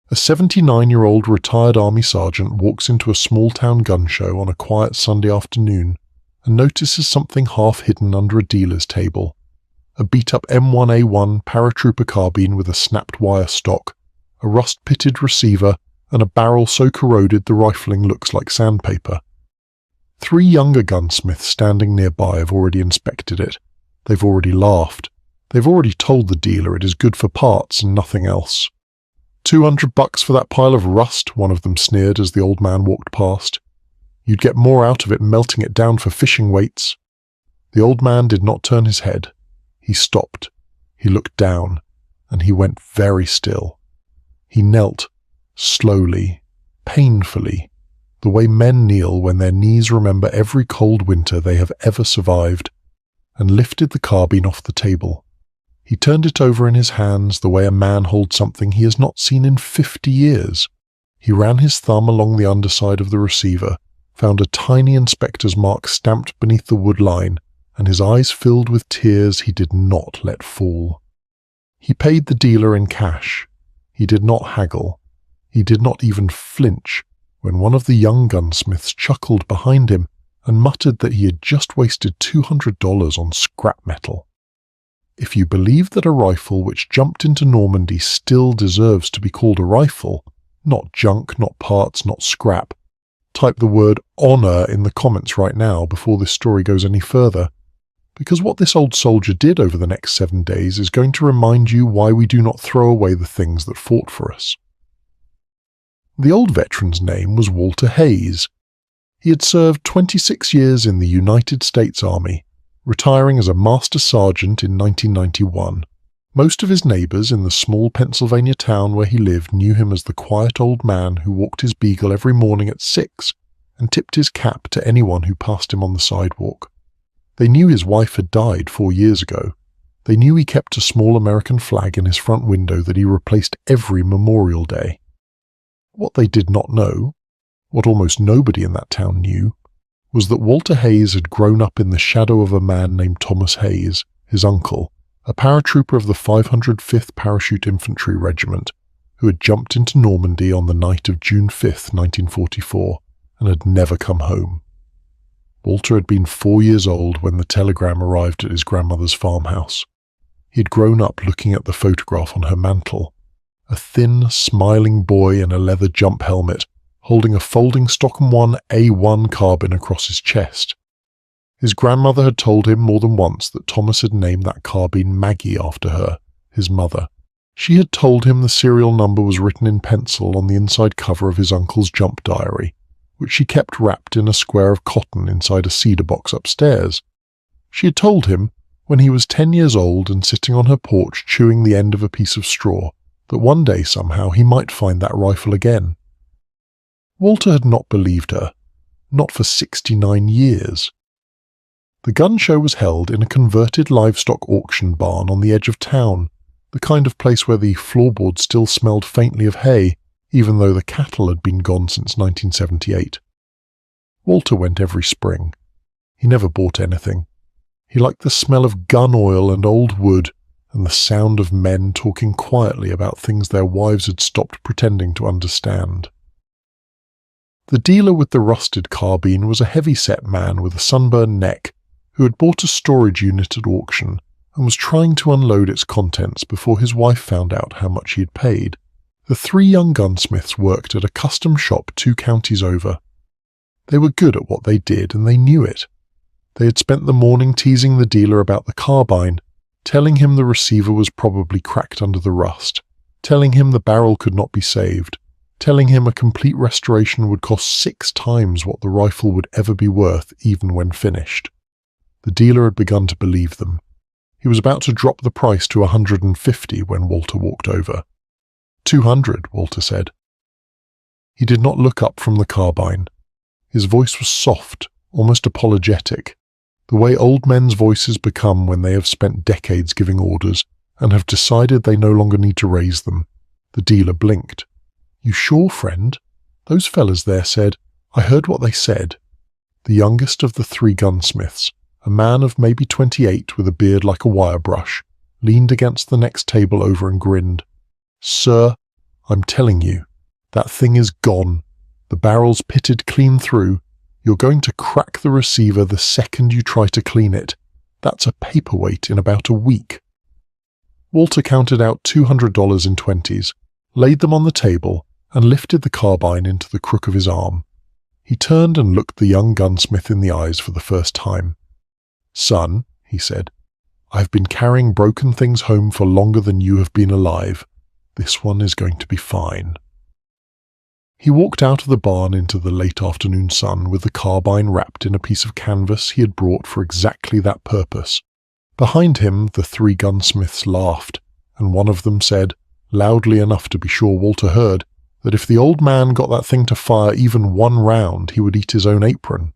A 79-year-old retired army sergeant walks into a small-town gun show on a quiet Sunday afternoon and notices something half-hidden under a dealer's table. A beat-up M1A1 paratrooper carbine with a snapped wire stock, a rust-pitted receiver, and a barrel so corroded the rifling looks like sandpaper. 3 younger gunsmiths standing nearby have already inspected it. They've already laughed. They've already told the dealer it is good for parts and nothing else. $200 for that pile of rust, one of them sneered as the old man walked past. You'd get more out of it melting it down for fishing weights. The old man did not turn his head. He stopped. He looked down, and he went very still. He knelt, slowly, painfully, the way men kneel when their knees remember every cold winter they have ever survived, and lifted the carbine off the table. He turned it over in his hands the way a man holds something he has not seen in 50 years. He ran his thumb along the underside of the receiver, found a tiny inspector's mark stamped beneath the wood line, and his eyes filled with tears he did not let fall. He paid the dealer in cash. He did not haggle. He did not even flinch when one of the young gunsmiths chuckled behind him and muttered that he had just wasted $200 on scrap metal. If you believe that a rifle which jumped into Normandy still deserves to be called a rifle, not junk, not parts, not scrap, type the word honor in the comments right now before this story goes any further, because what this old soldier did over the next 7 days is going to remind you why we do not throw away the things that fought for us. The old veteran's name was Walter Hayes. He had served 26 years in the United States Army, retiring as a master sergeant in 1991. Most of his neighbors in the small Pennsylvania town where he lived knew him as the quiet old man who walked his beagle every morning at 6 and tipped his cap to anyone who passed him on the sidewalk. They knew his wife had died 4 years ago. They knew he kept a small American flag in his front window that he replaced every Memorial Day. What they did not know, what almost nobody in that town knew, was that Walter Hayes had grown up in the shadow of a man named Thomas Hayes, his uncle, a paratrooper of the 505th Parachute Infantry Regiment, who had jumped into Normandy on the night of June 5, 1944, and had never come home. Walter had been 4 years old when the telegram arrived at his grandmother's farmhouse. He had grown up looking at the photograph on her mantel, a thin, smiling boy in a leather jump helmet, holding a folding Stock 1 A1 carbine across his chest. His grandmother had told him more than once that Thomas had named that carbine Maggie after her, his mother. She had told him the serial number was written in pencil on the inside cover of his uncle's jump diary, which she kept wrapped in a square of cotton inside a cedar box upstairs. She had told him, when he was 10 years old and sitting on her porch chewing the end of a piece of straw, that one day somehow he might find that rifle again. Walter had not believed her, not for 69 years. The gun show was held in a converted livestock auction barn on the edge of town, the kind of place where the floorboards still smelled faintly of hay, even though the cattle had been gone since 1978. Walter went every spring. He never bought anything. He liked the smell of gun oil and old wood, and the sound of men talking quietly about things their wives had stopped pretending to understand. The dealer with the rusted carbine was a heavy-set man with a sunburned neck who had bought a storage unit at auction and was trying to unload its contents before his wife found out how much he had paid. The 3 young gunsmiths worked at a custom shop 2 counties over. They were good at what they did, and they knew it. They had spent the morning teasing the dealer about the carbine, telling him the receiver was probably cracked under the rust, telling him the barrel could not be saved, telling him a complete restoration would cost 6 times what the rifle would ever be worth even when finished. The dealer had begun to believe them. He was about to drop the price to $150 when Walter walked over. $200, Walter said. He did not look up from the carbine. His voice was soft, almost apologetic, the way old men's voices become when they have spent decades giving orders and have decided they no longer need to raise them. The dealer blinked. "You sure, friend?" Those fellas there said, "I heard what they said." The youngest of the 3 gunsmiths, a man of maybe 28 with a beard like a wire brush, leaned against the next table over and grinned. "Sir, I'm telling you, that thing is gone. The barrel's pitted clean through. You're going to crack the receiver the second you try to clean it. That's a paperweight in about a week." Walter counted out $200 in 20s, laid them on the table, and lifted the carbine into the crook of his arm. He turned and looked the young gunsmith in the eyes for the first time. "Son," he said, "I've been carrying broken things home for longer than you have been alive. This one is going to be fine." He walked out of the barn into the late afternoon sun with the carbine wrapped in a piece of canvas he had brought for exactly that purpose. Behind him, the three gunsmiths laughed, and one of them said, loudly enough to be sure Walter heard, that if the old man got that thing to fire even one round, he would eat his own apron.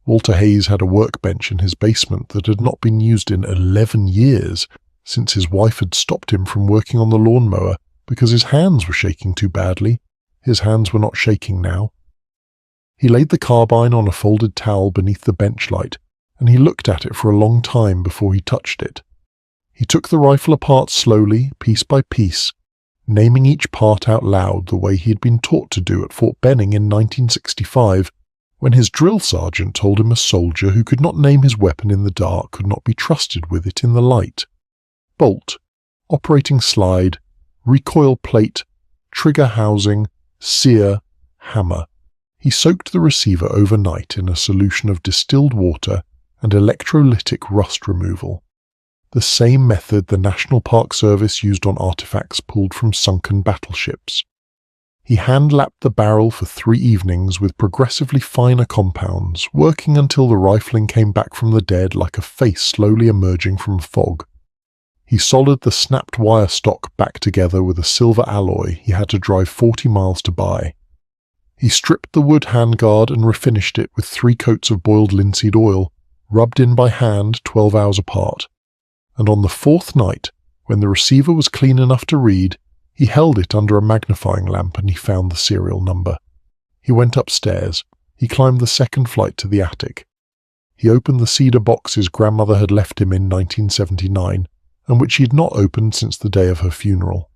Walter Hayes had a workbench in his basement that had not been used in 11 years, since his wife had stopped him from working on the lawnmower because his hands were shaking too badly. His hands were not shaking now. He laid the carbine on a folded towel beneath the bench light, and he looked at it for a long time before he touched it. He took the rifle apart slowly, piece by piece, naming each part out loud the way he had been taught to do at Fort Benning in 1965, when his drill sergeant told him a soldier who could not name his weapon in the dark could not be trusted with it in the light. Bolt, operating slide, recoil plate, trigger housing, sear, hammer. He soaked the receiver overnight in a solution of distilled water and electrolytic rust removal, the same method the National Park Service used on artifacts pulled from sunken battleships. He hand-lapped the barrel for 3 evenings with progressively finer compounds, working until the rifling came back from the dead like a face slowly emerging from fog. He soldered the snapped wire stock back together with a silver alloy he had to drive 40 miles to buy. He stripped the wood handguard and refinished it with 3 coats of boiled linseed oil, rubbed in by hand 12 hours apart. And on the 4th night, when the receiver was clean enough to read, he held it under a magnifying lamp and he found the serial number. He went upstairs. He climbed the 2nd flight to the attic. He opened the cedar box his grandmother had left him in 1979, and which he had not opened since the day of her funeral.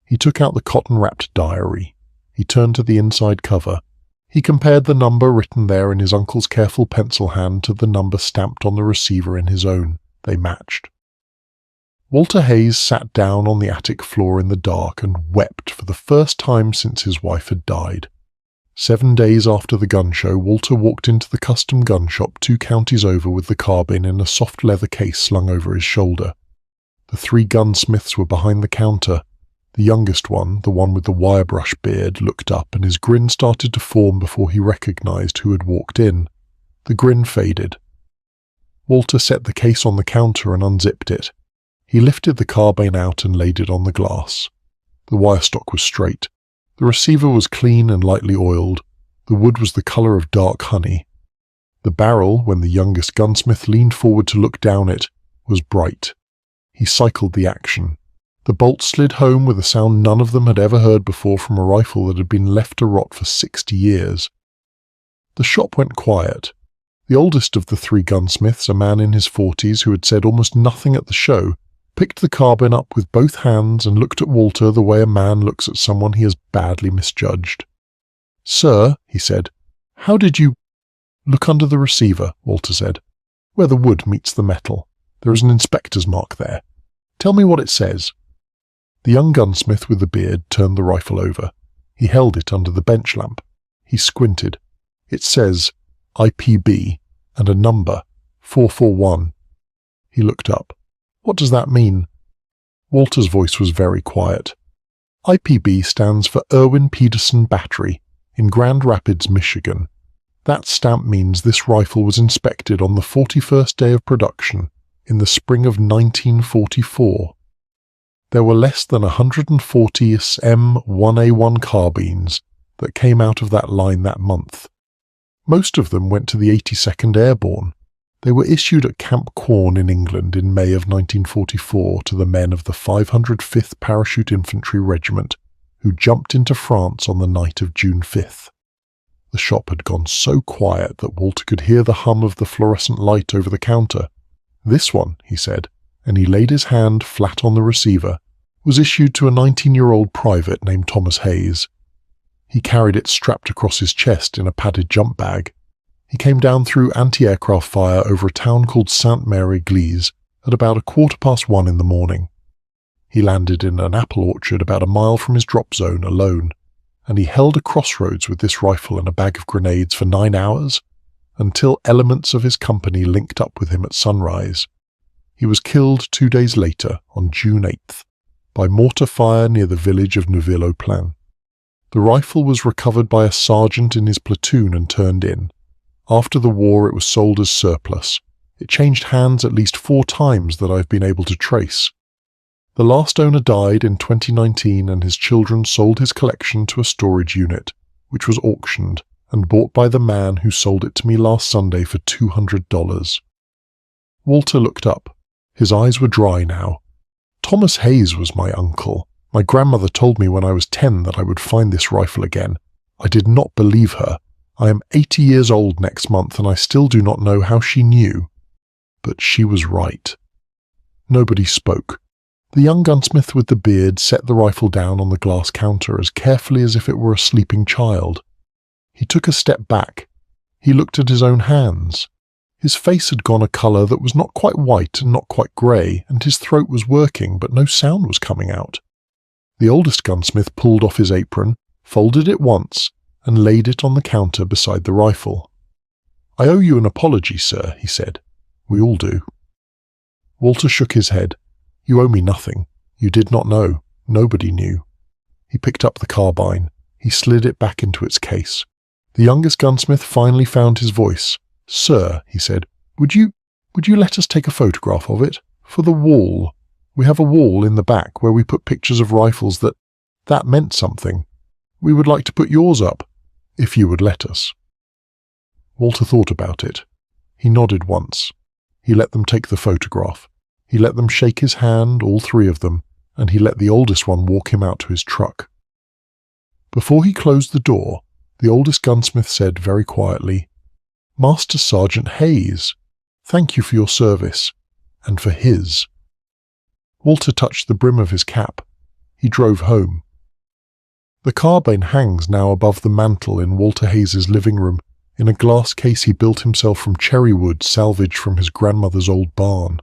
He took out the cotton-wrapped diary. He turned to the inside cover. He compared the number written there in his uncle's careful pencil hand to the number stamped on the receiver in his own. They matched. Walter Hayes sat down on the attic floor in the dark and wept for the first time since his wife had died. 7 days after the gun show, Walter walked into the custom gun shop 2 counties over with the carbine in a soft leather case slung over his shoulder. The 3 gunsmiths were behind the counter. The youngest one, the one with the wire-brush beard, looked up and his grin started to form before he recognized who had walked in. The grin faded. Walter set the case on the counter and unzipped it. He lifted the carbine out and laid it on the glass. The wire stock was straight. The receiver was clean and lightly oiled. The wood was the color of dark honey. The barrel, when the youngest gunsmith leaned forward to look down it, was bright. He cycled the action. The bolt slid home with a sound none of them had ever heard before from a rifle that had been left to rot for 60 years. The shop went quiet. The oldest of the 3 gunsmiths, a man in his 40s who had said almost nothing at the show, picked the carbine up with both hands and looked at Walter the way a man looks at someone he has badly misjudged. "Sir," he said, "how did you—" "Look under the receiver," Walter said, "where the wood meets the metal. There is an inspector's mark there. Tell me what it says." The young gunsmith with the beard turned the rifle over. He held it under the bench lamp. He squinted. "It says IPB and a number, 441. He looked up. "What does that mean?" Walter's voice was very quiet. "IPB stands for Irwin Peterson Battery in Grand Rapids, Michigan. That stamp means this rifle was inspected on the 41st day of production in the spring of 1944. There were less than 140 M1A1 carbines that came out of that line that month. Most of them went to the 82nd Airborne. They were issued at Camp Quorn in England in May of 1944 to the men of the 505th Parachute Infantry Regiment who jumped into France on the night of June 5th. The shop had gone so quiet that Walter could hear the hum of the fluorescent light over the counter. "This one," he said, and he laid his hand flat on the receiver, was issued to a 19-year-old private named Thomas Hayes. He carried it strapped across his chest in a padded jump bag. He came down through anti-aircraft fire over a town called Sainte-Mère-Église at about 1:15 in the morning. He landed in an apple orchard about a mile from his drop zone alone, and he held a crossroads with this rifle and a bag of grenades for 9 hours, until elements of his company linked up with him at sunrise. He was killed 2 days later, on June 8th, by mortar fire near the village of Neuville-au-Plain. The rifle was recovered by a sergeant in his platoon and turned in. After the war it was sold as surplus. It changed hands at least 4 times that I've been able to trace. The last owner died in 2019 and his children sold his collection to a storage unit, which was auctioned and bought by the man who sold it to me last Sunday for $200. Walter looked up. His eyes were dry now. Thomas Hayes was my uncle. My grandmother told me when I was 10 that I would find this rifle again. I did not believe her. I am 80 years old next month and I still do not know how she knew. But she was right. Nobody spoke. The young gunsmith with the beard set the rifle down on the glass counter as carefully as if it were a sleeping child. He took a step back. He looked at his own hands. His face had gone a colour that was not quite white and not quite grey, and his throat was working, but no sound was coming out. The oldest gunsmith pulled off his apron, folded it once, and laid it on the counter beside the rifle. "I owe you an apology, sir," he said. "We all do." Walter shook his head. "You owe me nothing. You did not know. Nobody knew." He picked up the carbine. He slid it back into its case. The youngest gunsmith finally found his voice. "Sir," he said, would you let us take a photograph of it? For the wall. We have a wall in the back where we put pictures of rifles that meant something. We would like to put yours up, if you would let us." Walter thought about it. He nodded once. He let them take the photograph. He let them shake his hand, all 3 of them, and he let the oldest one walk him out to his truck. Before he closed the door, the oldest gunsmith said very quietly, "Master Sergeant Hayes, thank you for your service, and for his." Walter touched the brim of his cap. He drove home. The carbine hangs now above the mantel in Walter Hayes's living room, in a glass case he built himself from cherry wood salvaged from his grandmother's old barn.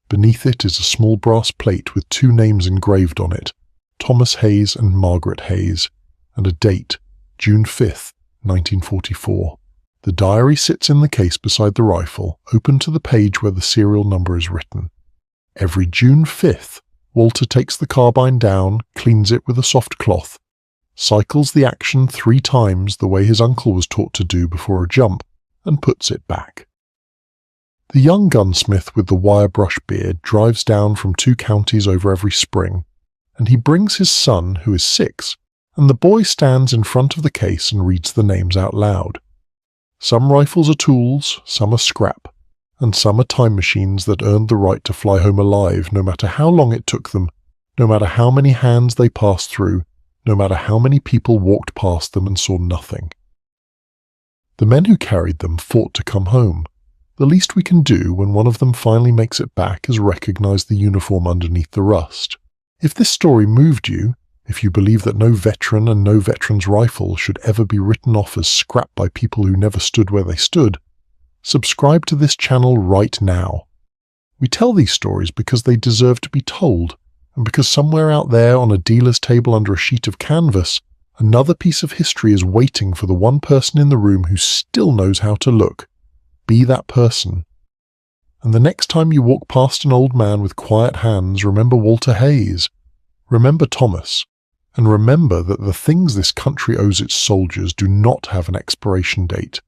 Beneath it is a small brass plate with 2 names engraved on it, Thomas Hayes and Margaret Hayes, and a date, June 5th, 1944. The diary sits in the case beside the rifle, open to the page where the serial number is written. Every June 5th, Walter takes the carbine down, cleans it with a soft cloth, cycles the action 3 times the way his uncle was taught to do before a jump, and puts it back. The young gunsmith with the wire-brush beard drives down from 2 counties over every spring, and he brings his son, who is 6, and the boy stands in front of the case and reads the names out loud. Some rifles are tools, some are scrap, and some are time machines that earned the right to fly home alive no matter how long it took them, no matter how many hands they passed through, no matter how many people walked past them and saw nothing. The men who carried them fought to come home. The least we can do when one of them finally makes it back is recognize the uniform underneath the rust. If this story moved you, if you believe that no veteran and no veteran's rifle should ever be written off as scrap by people who never stood where they stood, subscribe to this channel right now. We tell these stories because they deserve to be told, and because somewhere out there on a dealer's table under a sheet of canvas, another piece of history is waiting for the one person in the room who still knows how to look. Be that person. And the next time you walk past an old man with quiet hands, remember Walter Hayes. Remember Thomas. And remember that the things this country owes its soldiers do not have an expiration date.